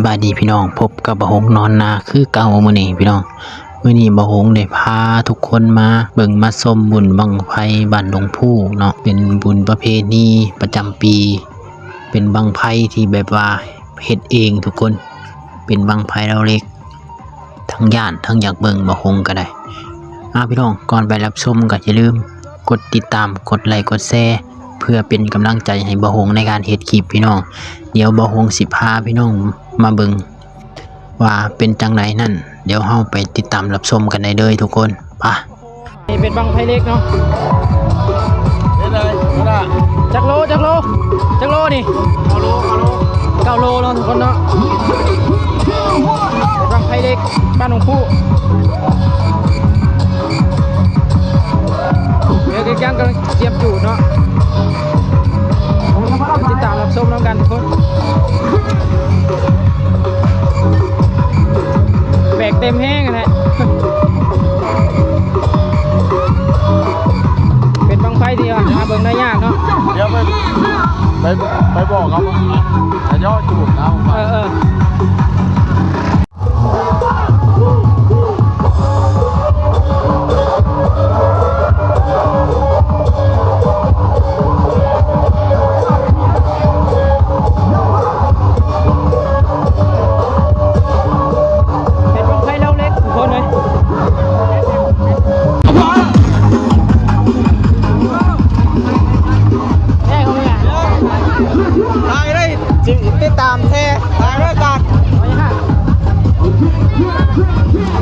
ายดีพี่น้องพบกับบ่าวหงนอนนาคือเก่ามื้อนี้พี่น้องมื้อนี้บ่าวหงได้พาทุกคนมาเบิ่งมาชมบุญบั้งไฟบ้านหลวงพู่เนาะเป็นบุญประเพณีประจำปีเป็นบั้งไฟที่แบบว่าเฮ็ดเองทุกคนเป็นบั้งไฟเราเล็กทั้งย่านทั้งอยากเบิ่งบ่าวหงก็ได้พี่น้องก่อนไปรับชมก็อย่าลืมกดติดตามกดไลค์กดแชร์เพื่อเป็นกำลังใจให้บ่าวหงในการเฮ็ดคลิปพี่น้องเดี๋ยวบ่าวหงสิพาพี่น้องมาเบิ่งว่าเป็นจังไรนั่นเดี๋ยวเฮาไปติดตามรับชมกันได้เลยทุกคนป่ะนี่เป็นบังไฟเล็กเนาะนี่เลยจักโลนี่9 โลเนาะทุกคนเนาะเป็นบังไฟเล็กบ้านหลวงพู่เดี๋ยวยังกำลังเตรียมจูดเนาะติดตามรับชมแล้วกันทุกคนแบกเต็มแห้งนะเป็นบังไฟที่หาเบิ่งได้ยากเนาะเดี๋ยวไปบอกเขาจะย่อจูบนะติดตามแท้ทางด้วยกัน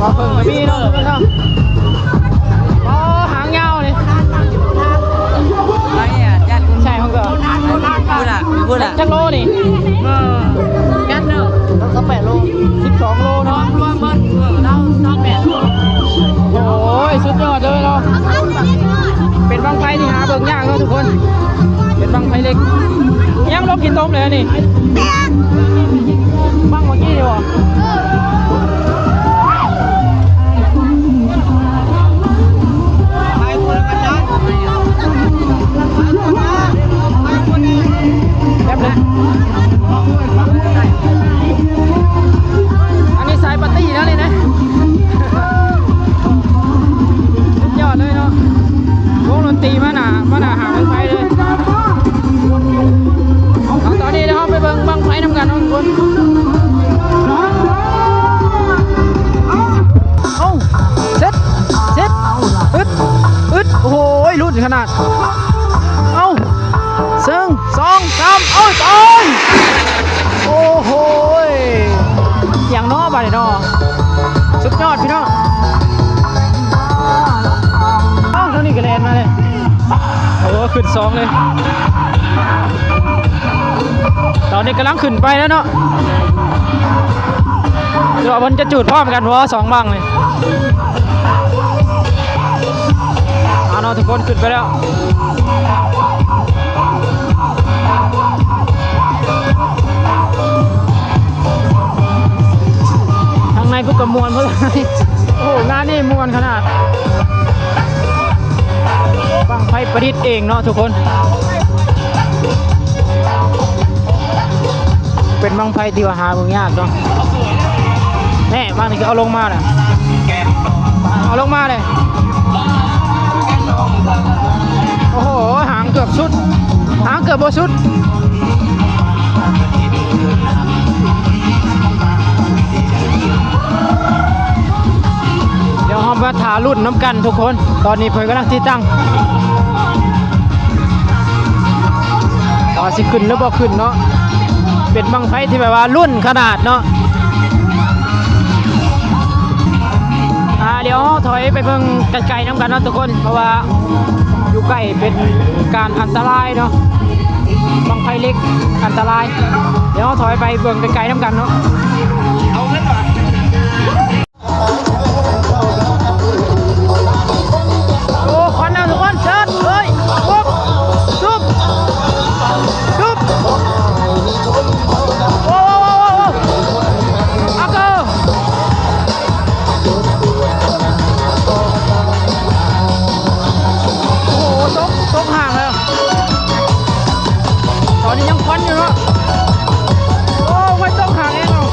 มาเพิ่งกับพี่เนาะหางยาวเลยอะไรอ่ะยัดใช่ห้องเกิดพูดอ่ะจักโลนี่ยัดเนาะต้อง8 โล12 โลเนาะรวมมันเรา8 โลโอ้ยสุดยอดเลยเนาะเป็นบังไฟที่หาเบิ่งยากเนาะทุกคนเป็นบังไฟเล็กยังลบกินต้มเลยนี่บังเมื่อกี้ดีวะแบบเลยอันนี้สายปาร์ตี้นะนี่นะสุดยอดเลยเนาะวงดนตรีมาหนาหาบังไฟเลยตอนนี้เราไปเบิ่งบังไฟน้ำกันทุกคนเซ็ตอึดโอ้โหรุ่นขนาดซึ่ง2 3ตายโอ้โหอย่างน้อบาดเนาะสุดยอดพี่น้องเท่านี้ก็แลนมาเลยโอ้ขึ้น2เลยตอนนี้กำลังขึ้นไปแล้วเนาะเดี๋ยวมันจะจุดพร้อมกันเพราะ2 บังเลยเนาะทุกคนขึ้นไปแล้วทางในพวกกระมวลเพื่อโอ้งานนี่มวนขนาดบังไฟประดิษฐ์เองเนาะทุกคนเป็นบังไฟที่ว่าหาเบิ่งยากเนาะแน่บางทีก็เอาลงมาเลยโอ้โหหางเกือบสุดหางเกือบบ่สุดเดี๋ยวเรามาถ่ารุ่นน้ำกันทุกคนตอนนี้เพิ่นกำลังที่ตั้งสิขึ้นหรือบ่ขึ้นเนาะเป็นบังไฟที่แบบว่ารุ่นขนาดเนาะเดี๋ยวถอยไปเบิ่งไกลๆน้ำกันเนาะทุกคนเพราะว่าอยู่ใกล้เป็นการอันตรายเนาะบังไฟเล็กอันตรายเดี๋ยวถอยไปเบิ่งไกลๆน้ำกันเนาะเอาขึ้นก่อนโอ้ควันแล้วทุกคนเชิดเฮ้ยปุ๊บซุบโอ้เอาเกอตกห่างแล้วตอนนี้ยังควันอยู่เนาะโอ้ไม่ต้องห่างเองเนาะ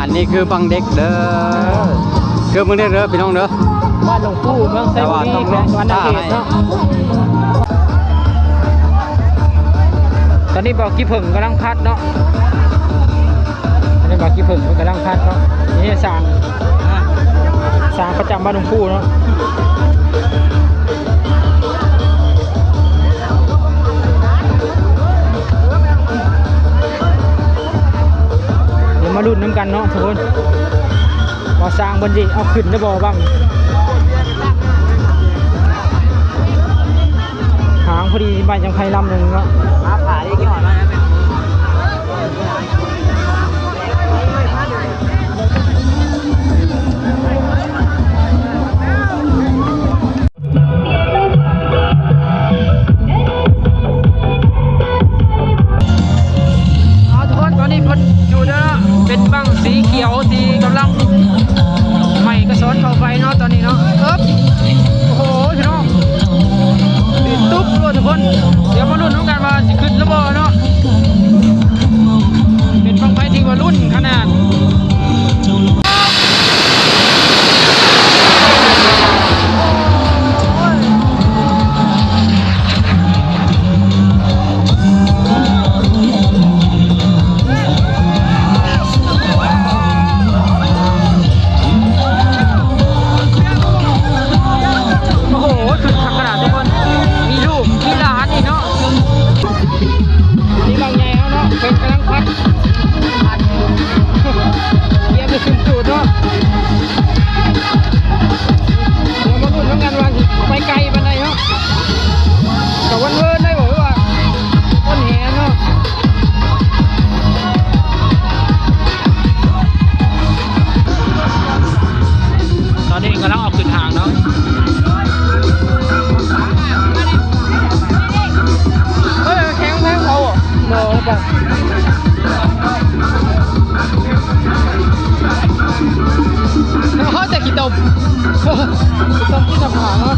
อันนี้คือบังเด็กเด้อคือบังเด็กเด้อพี่น้องเด้อ บ้านหลวงปู่เมืองไซบุรีแขวงสวรรณเขตเนาะตอนนี้บอกกี่ผึ่งกำลังพัดเนาะตอนนี้บอกกี่ผึ่งมันกำลังพัดเนาะนี่สร้างประจำบ้านหลวงปู่เนาะเดี๋ยวมาลุ้นน้ำกันเนาะทุกคนว่าสร้างบนดิเอาขึ้นได้บ่บ้างหางพอดีใบยังไคลำหนึ่งเนาะมาผ่าได้กี่หอยมาแล้วเอาทุกคนตอนนี้คนอยู่เด้อเป็นบังสีเขียวที่กำลังใหม่กระสอนเข้าไปเนาะตอนนี้เนาะโอ้โหพี่น้องติดตุ๊บด้วยทุกคนเดี๋ยวมาลุ้นน้องกันว่าสิขึ้นระเบิดเนาะเป็นบังไฟที่ว่ารุ่นขนาดโอ้โหขึ้นขนาดทุกคนมีลูกมีหลานอีกเนาะนี่บางใหญ่แล้วเนาะเป็นกำลังพัดเยี่ยมไปขึ้นสูตรเนาะเดี๋ยวมาลุ้นน้องกันว่าสิไปไกลปานใดเนาะกับวันเวิร์นได้บอกว่าต้นแหเนาะตอนนี้กำลังออกขึ้นทางเนาะเฮ้ยแข็งแข็งเขาอ่ะโดนแบบเขาจะกินตบกินตบที่หน้าผากเนาะ